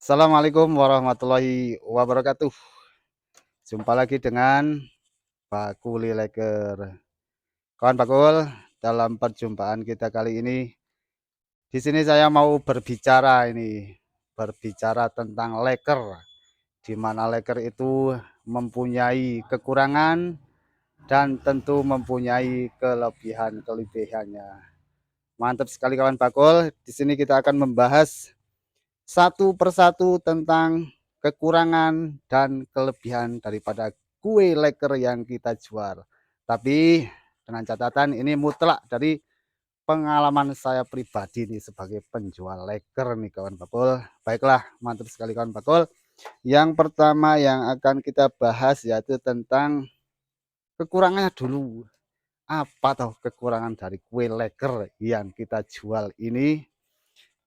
Assalamualaikum warahmatullahi wabarakatuh. Jumpa lagi dengan Bakul Leker. Kawan Bakul, dalam perjumpaan kita kali ini, di sini saya mau berbicara tentang leker, di mana leker itu mempunyai kekurangan dan tentu mempunyai kelebihan-kelebihannya. Mantap sekali kawan Bakul. Di sini kita akan membahas satu persatu tentang kekurangan dan kelebihan daripada kue leker yang kita jual. Tapi dengan catatan ini mutlak dari pengalaman saya pribadi nih sebagai penjual leker nih kawan bakul. Baiklah, mantap sekali kawan bakul. Yang pertama yang akan kita bahas yaitu tentang kekurangannya dulu. Apa toh kekurangan dari kue leker yang kita jual ini?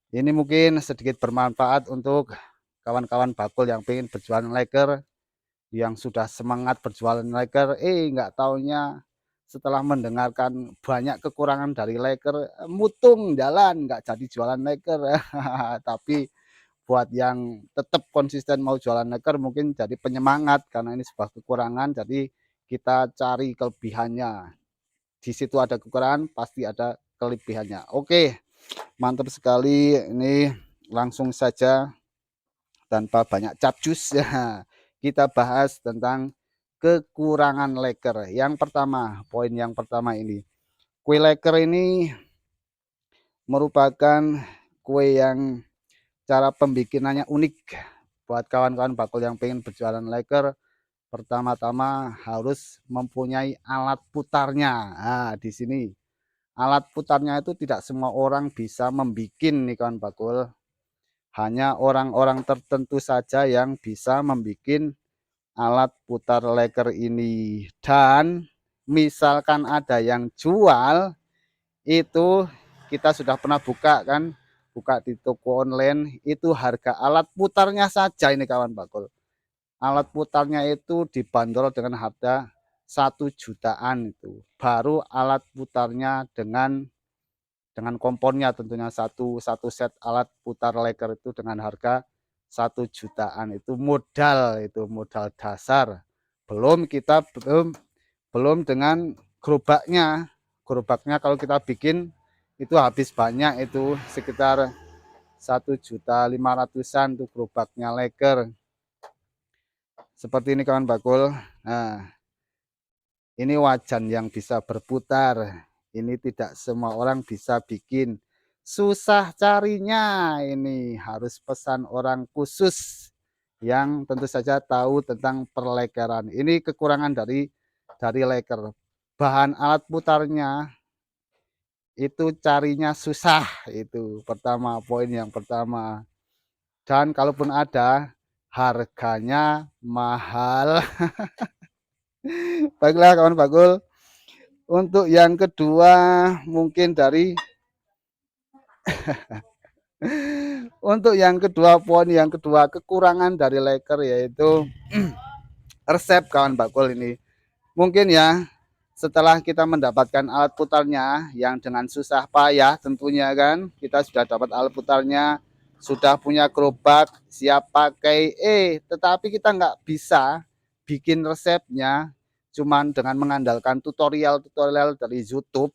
Ini mungkin sedikit bermanfaat untuk kawan-kawan bakul yang pengen berjualan leker, yang sudah semangat berjualan leker, nggak taunya setelah mendengarkan banyak kekurangan dari leker, mutung jalan, nggak jadi jualan leker. Tapi buat yang tetap konsisten mau jualan leker mungkin jadi penyemangat karena ini sebuah kekurangan, jadi kita cari kelebihannya. Di situ ada kekurangan, pasti ada kelebihannya. Oke, mantap sekali. Ini langsung saja tanpa banyak capcus ya. Kita bahas tentang kekurangan leker. Yang pertama, poin yang pertama ini. Kue leker ini merupakan kue yang cara pembikinannya unik. Buat kawan-kawan bakul yang pengen berjualan leker, pertama-tama harus mempunyai alat putarnya. Nah, di sini alat putarnya itu tidak semua orang bisa membuat nih kawan bakul. Hanya orang-orang tertentu saja yang bisa membuat alat putar leker ini. Dan misalkan ada yang jual, itu kita sudah pernah buka kan, buka di toko online, itu harga alat putarnya saja ini kawan bakul. Alat putarnya itu dibanderol dengan harga 1 jutaan itu. Baru alat putarnya dengan komponnya tentunya satu set alat putar leker itu dengan harga 1 jutaan itu modal dasar. Belum dengan gerobaknya kalau kita bikin itu habis banyak, itu sekitar 1.500.000 tuh gerobaknya leker seperti ini kawan bakul. Nah, ini wajan yang bisa berputar. Ini tidak semua orang bisa bikin. Susah carinya. Ini harus pesan orang khusus yang tentu saja tahu tentang perlekeran. Ini kekurangan dari leker. Bahan alat putarnya itu carinya susah. Itu pertama, poin yang pertama. Dan kalaupun ada, harganya mahal. Baiklah kawan bakul. Untuk yang kedua mungkin poin yang kedua kekurangan dari leker yaitu resep kawan bakul ini. Mungkin ya setelah kita mendapatkan alat putarnya yang dengan susah payah tentunya kan, kita sudah dapat alat putarnya, sudah punya gerobak, siap pakai, tetapi kita nggak bisa bikin resepnya cuman dengan mengandalkan tutorial-tutorial dari YouTube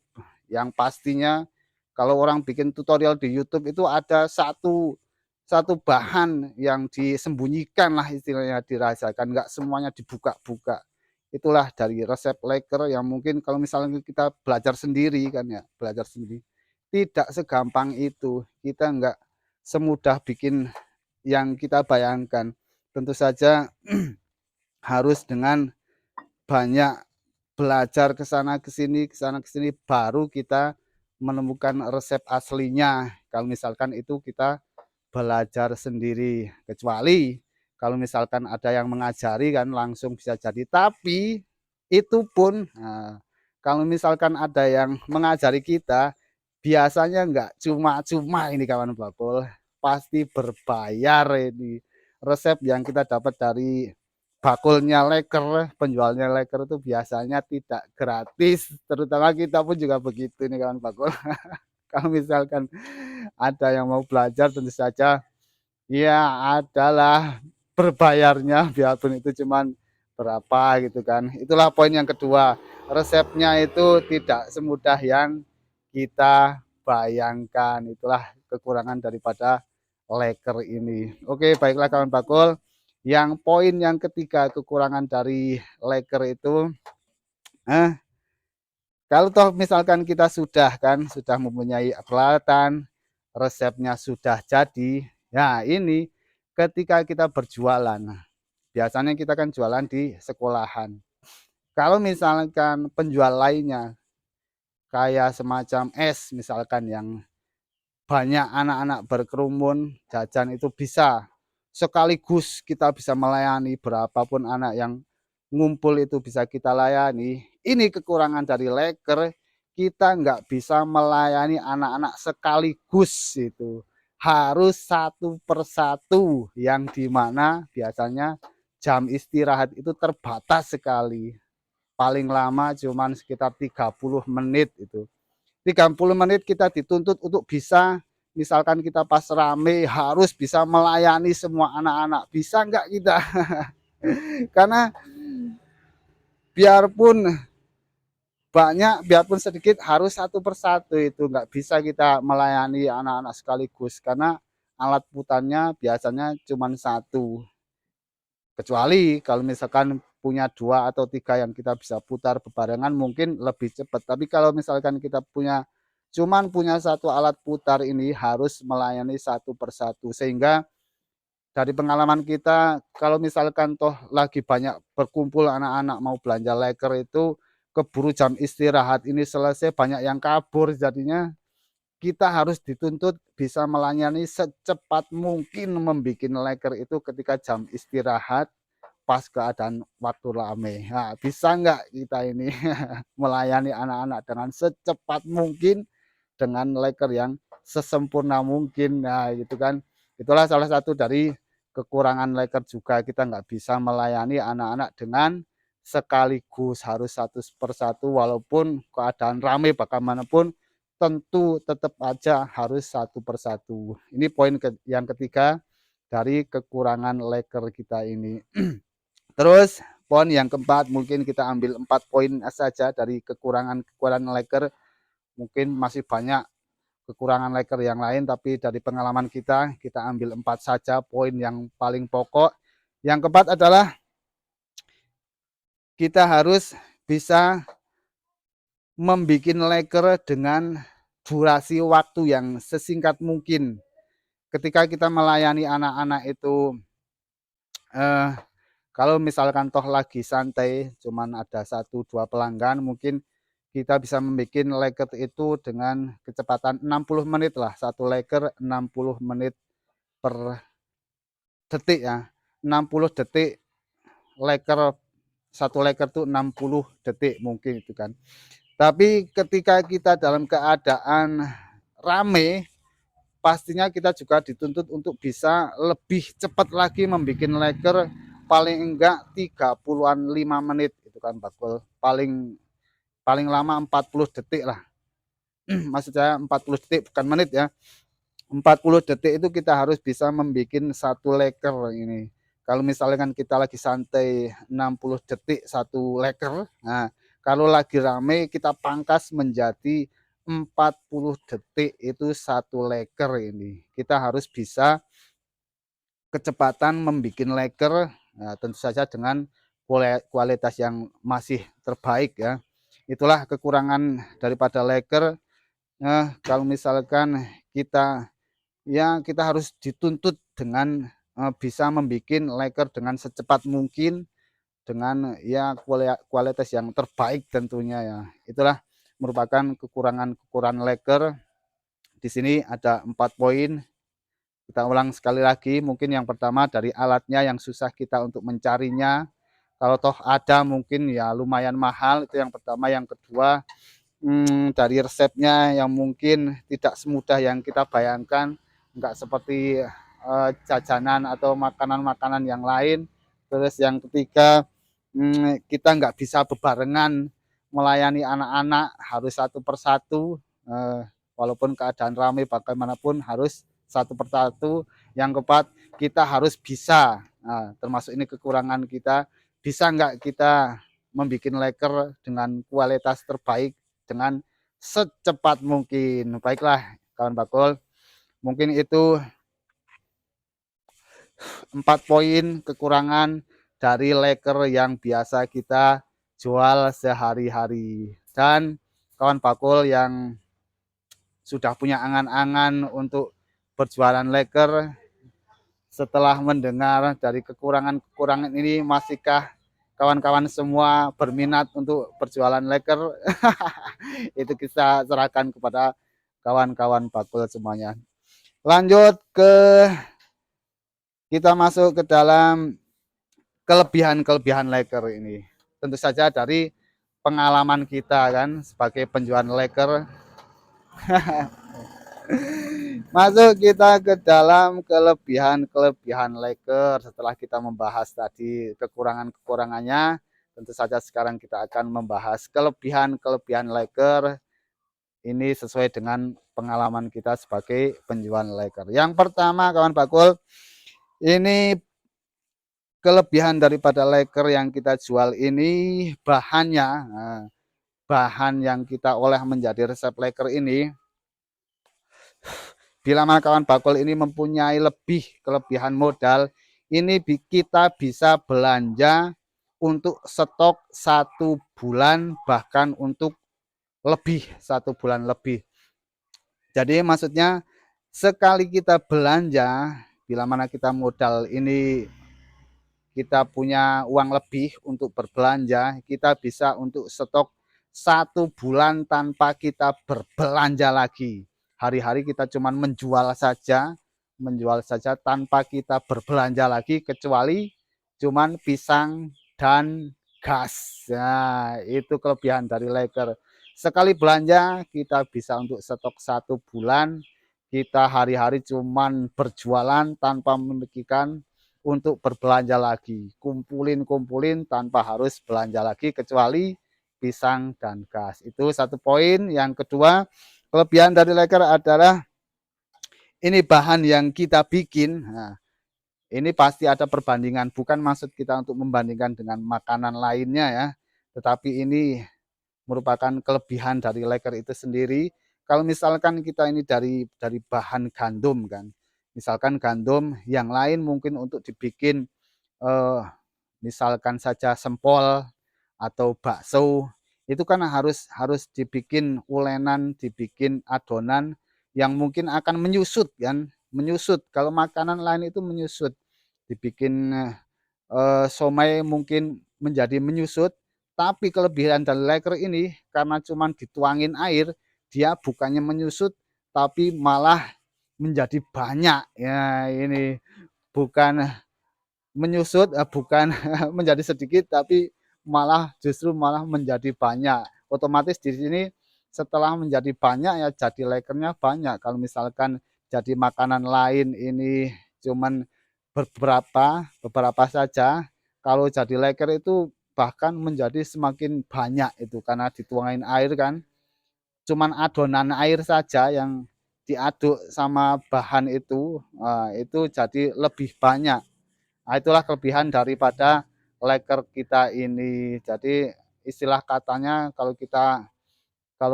yang pastinya kalau orang bikin tutorial di YouTube itu ada satu satu bahan yang disembunyikan lah istilahnya, dirahasiakan, nggak semuanya dibuka-buka. Itulah dari resep leker yang mungkin kalau misalnya kita belajar sendiri kan ya, belajar sendiri tidak segampang itu, kita nggak semudah bikin yang kita bayangkan. Tentu saja harus dengan banyak belajar ke sana ke sini baru kita menemukan resep aslinya. Kalau misalkan itu kita belajar sendiri, kecuali kalau misalkan ada yang mengajari kan langsung bisa jadi. Tapi itu pun kalau misalkan ada yang mengajari kita, biasanya nggak cuma-cuma ini kawan bakul, pasti berbayar ini. Resep yang kita dapat dari bakulnya leker, penjualnya leker itu biasanya tidak gratis, terutama kita pun juga begitu nih kawan bakul. Kalau misalkan ada yang mau belajar tentu saja ya adalah berbayarnya biarpun itu cuman berapa gitu kan. Itulah poin yang kedua, resepnya itu tidak semudah yang kita bayangkan. Itulah kekurangan daripada leker ini. Oke, baiklah kawan bakul. Yang poin yang ketiga kekurangan dari leker itu, eh, kalau toh misalkan kita sudah mempunyai peralatan, resepnya sudah jadi, ya ini ketika kita berjualan, biasanya kita kan jualan di sekolahan. Kalau misalkan penjual lainnya kayak semacam es misalkan yang banyak anak-anak berkerumun jajan itu bisa sekaligus kita bisa melayani berapapun anak yang ngumpul itu bisa kita layani. Ini kekurangan dari leker, kita nggak bisa melayani anak-anak sekaligus itu. Harus satu persatu yang dimana biasanya jam istirahat itu terbatas sekali. Paling lama cuman sekitar 30 menit itu. 30 menit kita dituntut untuk bisa misalkan kita pas rame harus bisa melayani semua anak-anak. Bisa nggak kita? Karena biarpun banyak, biarpun sedikit harus satu persatu itu nggak bisa kita melayani anak-anak sekaligus karena alat putarnya biasanya cuma satu. Kecuali kalau misalkan punya 2 atau 3 yang kita bisa putar bebarengan mungkin lebih cepat. Tapi kalau misalkan kita punya satu alat putar ini harus melayani satu persatu. Sehingga dari pengalaman kita kalau misalkan toh lagi banyak berkumpul anak-anak mau belanja leker itu keburu jam istirahat ini selesai banyak yang kabur jadinya kita harus dituntut bisa melayani secepat mungkin membuat leker itu ketika jam istirahat pas keadaan waktu rame. Nah, bisa nggak kita ini melayani anak-anak dengan secepat mungkin dengan leker yang sesempurna mungkin. Nah, gitu kan. Itulah salah satu dari kekurangan leker juga kita nggak bisa melayani anak-anak dengan sekaligus harus satu persatu walaupun keadaan rame bagaimanapun tentu tetap aja harus satu persatu. Ini poin yang ketiga dari kekurangan leker kita ini. Terus poin yang keempat mungkin kita ambil 4 poin saja dari kekurangan leker. Mungkin masih banyak kekurangan leker yang lain tapi dari pengalaman kita ambil 4 saja poin yang paling pokok. Yang keempat adalah kita harus bisa membuat leker dengan durasi waktu yang sesingkat mungkin. Ketika kita melayani anak-anak itu eh, kalau misalkan toh lagi santai, cuman ada 1 2 pelanggan, mungkin kita bisa membuat leker itu dengan kecepatan 60 menit lah. Satu leker 60 menit per detik ya. 60 detik leker, satu leker tuh 60 detik mungkin itu kan. Tapi ketika kita dalam keadaan rame, pastinya kita juga dituntut untuk bisa lebih cepat lagi membuat leker paling enggak 30-an 5 menit itu kan bakul paling paling lama 40 detik lah. Maksud saya 40 detik bukan menit ya. 40 detik itu kita harus bisa membuat satu leker ini. Kalau misalkan kita lagi santai 60 detik satu leker, nah kalau lagi rame kita pangkas menjadi 40 detik itu satu leker ini. Kita harus bisa kecepatan membuat leker, nah, tentu saja dengan kualitas yang masih terbaik ya. Itulah kekurangan daripada leker. Nah, kalau misalkan kita harus dituntut dengan bisa membuat leker dengan secepat mungkin dengan ya kualitas yang terbaik tentunya ya. Itulah merupakan kekurangan leker. Di sini ada 4 poin. Kita ulang sekali lagi, mungkin yang pertama dari alatnya yang susah kita untuk mencarinya. Kalau toh ada mungkin ya lumayan mahal, itu yang pertama. Yang kedua, dari resepnya yang mungkin tidak semudah yang kita bayangkan, enggak seperti jajanan atau makanan-makanan yang lain. Terus yang ketiga, kita nggak bisa bebarengan melayani anak-anak, harus satu persatu, walaupun keadaan ramai bagaimanapun harus satu persatu. Yang keempat, kita harus bisa. Nah, termasuk ini kekurangan kita, bisa nggak kita membuat leker dengan kualitas terbaik dengan secepat mungkin. Baiklah kawan bakul, mungkin itu 4 poin kekurangan dari leker yang biasa kita jual sehari-hari. Dan kawan bakul yang sudah punya angan-angan untuk berjualan leker, setelah mendengar dari kekurangan-kekurangan ini, masihkah kawan-kawan semua berminat untuk berjualan leker? Itu kita serahkan kepada kawan-kawan bakul semuanya. Lanjut kita masuk ke dalam kelebihan-kelebihan leker ini. Tentu saja dari pengalaman kita kan sebagai penjual leker. Masuk kita ke dalam kelebihan-kelebihan leker. Setelah kita membahas tadi kekurangan-kekurangannya, tentu saja sekarang kita akan membahas kelebihan-kelebihan leker. Ini sesuai dengan pengalaman kita sebagai penjual leker. Yang pertama kawan bakul, ini kelebihan daripada leker yang kita jual ini bahannya, bahan yang kita olah menjadi resep leker ini, bila mana kawan bakul ini mempunyai kelebihan modal, ini kita bisa belanja untuk stok 1 bulan, bahkan untuk lebih 1 bulan lebih. Jadi maksudnya sekali kita belanja, bila mana kita modal ini kita punya uang lebih untuk berbelanja, kita bisa untuk stok 1 bulan tanpa kita berbelanja lagi. Hari-hari kita cuma menjual saja tanpa kita berbelanja lagi, kecuali cuman pisang dan gas. Nah, itu kelebihan dari leker. Sekali belanja kita bisa untuk stok 1 bulan, kita hari-hari cuman berjualan tanpa memikirkan untuk berbelanja lagi, kumpulin tanpa harus belanja lagi, kecuali pisang dan gas. Itu 1 poin. Yang kedua, kelebihan dari leker adalah ini bahan yang kita bikin. Nah, ini pasti ada perbandingan, bukan maksud kita untuk membandingkan dengan makanan lainnya ya, tetapi ini merupakan kelebihan dari leker itu sendiri. Kalau misalkan kita ini dari bahan gandum kan, misalkan gandum yang lain mungkin untuk dibikin misalkan saja sempol atau bakso, itu kan harus dibikin ulenan, dibikin adonan yang mungkin akan menyusut kan, menyusut. Kalau makanan lain itu menyusut, dibikin somai mungkin menjadi menyusut, tapi kelebihan dari leker ini karena cuma dituangin air, dia bukannya menyusut tapi malah menjadi banyak. Ya, ini bukan menyusut, bukan menjadi sedikit, tapi justru malah menjadi banyak. Otomatis di sini setelah menjadi banyak ya jadi lekernya banyak. Kalau misalkan jadi makanan lain ini cuman beberapa saja, kalau jadi leker itu bahkan menjadi semakin banyak itu karena dituangin air kan. Cuman adonan air saja yang diaduk sama bahan itu jadi lebih banyak. Nah, itulah kelebihan daripada leker kita ini. Jadi istilah katanya kalau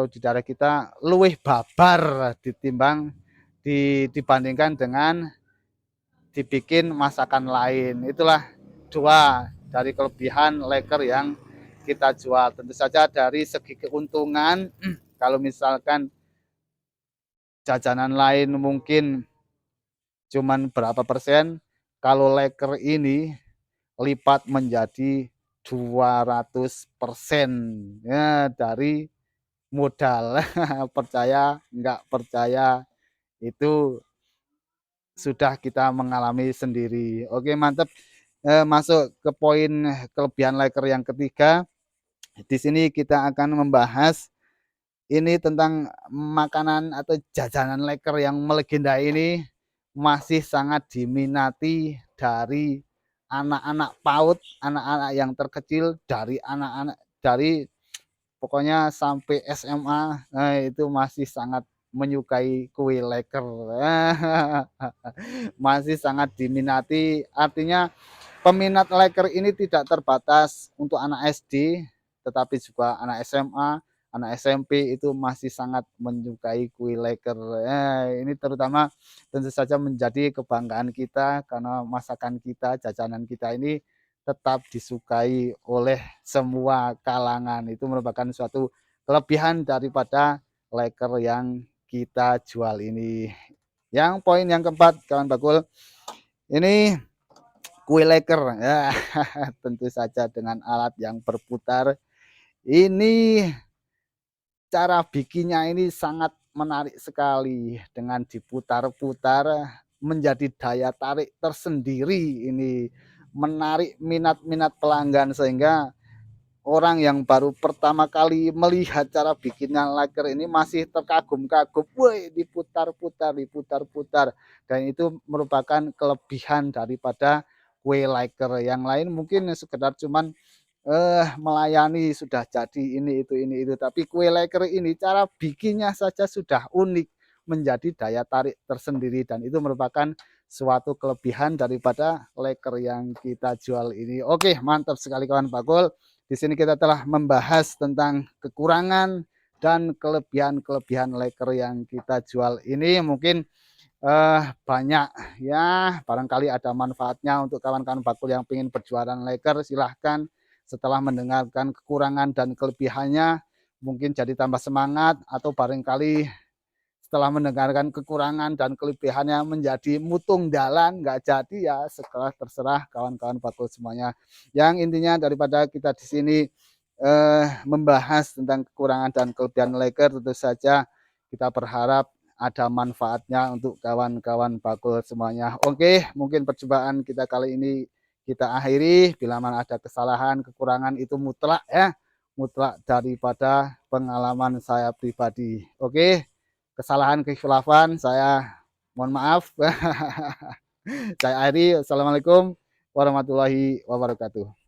di daerah kita luwih babar dibandingkan dengan dibikin masakan lain. Itulah 2 dari kelebihan leker yang kita jual. Tentu saja dari segi keuntungan, kalau misalkan jajanan lain mungkin cuman berapa persen, kalau leker ini lipat menjadi 200% ya dari modal. Percaya nggak percaya, itu sudah kita mengalami sendiri. Oke, mantap. Masuk ke poin kelebihan leker yang ketiga. Di sini kita akan membahas ini tentang makanan atau jajanan leker yang melegenda ini masih sangat diminati dari anak-anak PAUD, anak-anak yang terkecil, dari anak-anak dari pokoknya sampai SMA. Nah, itu masih sangat menyukai kue leker. Masih sangat diminati. Artinya peminat leker ini tidak terbatas untuk anak SD, tetapi juga anak SMA, anak SMP itu masih sangat menyukai kue leker. Ini terutama tentu saja menjadi kebanggaan kita karena masakan kita, jajanan kita ini tetap disukai oleh semua kalangan. Itu merupakan suatu kelebihan daripada leker yang kita jual ini. Yang poin yang keempat, kawan bakul, ini kue leker ya. Tentu saja dengan alat yang berputar. Ini cara bikinnya ini sangat menarik sekali, dengan diputar-putar menjadi daya tarik tersendiri, ini menarik minat-minat pelanggan sehingga orang yang baru pertama kali melihat cara bikinnya leker ini masih terkagum-kagum. Woi, diputar-putar, diputar-putar. Dan itu merupakan kelebihan daripada kue leker. Yang lain mungkin sekedar cuman melayani, sudah jadi ini itu. Tapi kue leker ini cara bikinnya saja sudah unik, menjadi daya tarik tersendiri, dan itu merupakan suatu kelebihan daripada leker yang kita jual ini. Oke, mantap sekali kawan bakul. Di sini kita telah membahas tentang kekurangan dan kelebihan-kelebihan leker yang kita jual ini. Mungkin banyak ya, barangkali ada manfaatnya untuk kawan-kawan bakul yang ingin berjualan leker. Silahkan setelah mendengarkan kekurangan dan kelebihannya mungkin jadi tambah semangat, atau barangkali setelah mendengarkan kekurangan dan kelebihannya menjadi mutung dalan, nggak jadi ya, setelah terserah kawan-kawan bakul semuanya. Yang intinya daripada kita di sini membahas tentang kekurangan dan kelebihan leker, tentu saja kita berharap ada manfaatnya untuk kawan-kawan bakul semuanya. Oke, mungkin percobaan kita kali ini kita akhiri. Bila mana ada kesalahan, kekurangan itu mutlak ya, mutlak daripada pengalaman saya pribadi. Oke, kesalahan kekhilafan saya mohon maaf. Saya akhiri. Assalamualaikum warahmatullahi wabarakatuh.